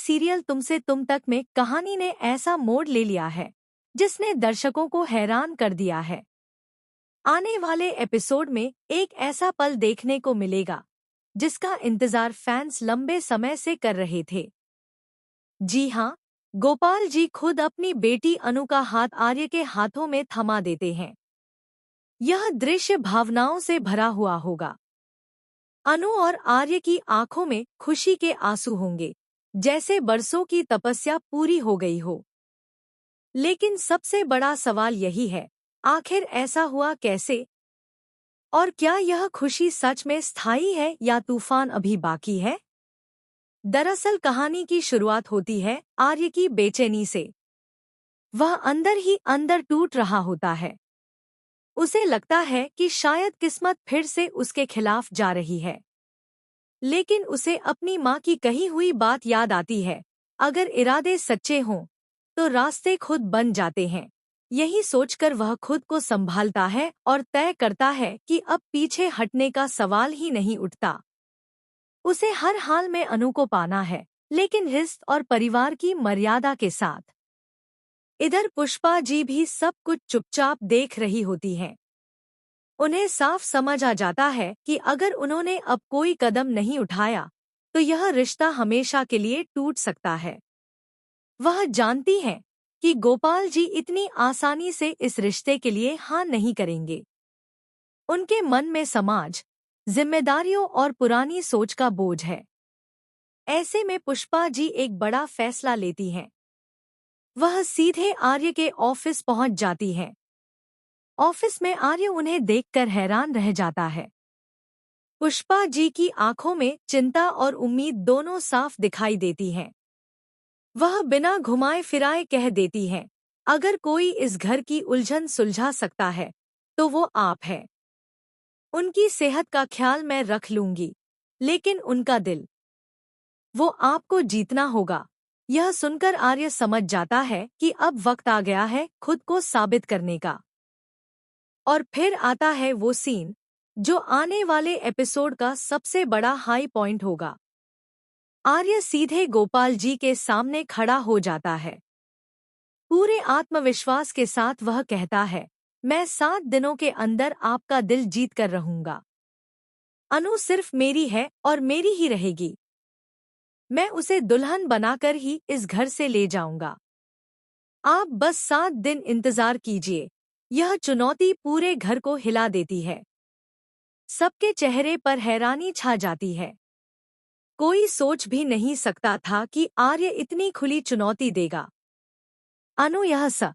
Serial तुमसे तुम तक में कहानी ने ऐसा मोड़ ले लिया है जिसने दर्शकों को हैरान कर दिया है। आने वाले एपिसोड में एक ऐसा पल देखने को मिलेगा जिसका इंतजार फैंस लंबे समय से कर रहे थे। जी हाँ, गोपाल जी खुद अपनी बेटी अनु का हाथ आर्य के हाथों में थमा देते हैं। यह दृश्य भावनाओं से भरा हुआ होगा। अनु और आर्य की आंखों में खुशी के आंसू होंगे, जैसे बरसों की तपस्या पूरी हो गई हो। लेकिन सबसे बड़ा सवाल यही है, आखिर ऐसा हुआ कैसे? और क्या यह खुशी सच में स्थायी है या तूफान अभी बाकी है? दरअसल कहानी की शुरुआत होती है आर्य की बेचैनी से। वह अंदर ही अंदर टूट रहा होता है। उसे लगता है कि शायद किस्मत फिर से उसके खिलाफ जा रही है। लेकिन उसे अपनी माँ की कही हुई बात याद आती है, अगर इरादे सच्चे हों तो रास्ते खुद बन जाते हैं। यही सोचकर वह खुद को संभालता है और तय करता है कि अब पीछे हटने का सवाल ही नहीं उठता। उसे हर हाल में अनु को पाना है, लेकिन रिश्ते और परिवार की मर्यादा के साथ। इधर पुष्पा जी भी सब कुछ चुपचाप देख रही होती हैं। उन्हें साफ समझ आ जाता है कि अगर उन्होंने अब कोई कदम नहीं उठाया तो यह रिश्ता हमेशा के लिए टूट सकता है। वह जानती हैं कि गोपाल जी इतनी आसानी से इस रिश्ते के लिए हाँ नहीं करेंगे। उनके मन में समाज, जिम्मेदारियों और पुरानी सोच का बोझ है। ऐसे में पुष्पा जी एक बड़ा फैसला लेती हैं। वह सीधे आर्य के ऑफिस पहुंच जाती हैं। ऑफिस में आर्य उन्हें देखकर हैरान रह जाता है। पुष्पा जी की आंखों में चिंता और उम्मीद दोनों साफ दिखाई देती हैं। वह बिना घुमाए फिराए कह देती हैं, अगर कोई इस घर की उलझन सुलझा सकता है तो वो आप है। उनकी सेहत का ख्याल मैं रख लूंगी, लेकिन उनका दिल, वो आपको जीतना होगा। यह सुनकर आर्य समझ जाता है कि अब वक्त आ गया है खुद को साबित करने का। और फिर आता है वो सीन जो आने वाले एपिसोड का सबसे बड़ा हाई पॉइंट होगा। आर्य सीधे गोपाल जी के सामने खड़ा हो जाता है। पूरे आत्मविश्वास के साथ वह कहता है, मैं 7 दिनों के अंदर आपका दिल जीत कर रहूंगा। अनु सिर्फ मेरी है और मेरी ही रहेगी। मैं उसे दुल्हन बनाकर ही इस घर से ले जाऊंगा। आप बस 7 दिन इंतजार कीजिए। यह चुनौती पूरे घर को हिला देती है। सबके चेहरे पर हैरानी छा जाती है। कोई सोच भी नहीं सकता था कि आर्य इतनी खुली चुनौती देगा। अनु यह सब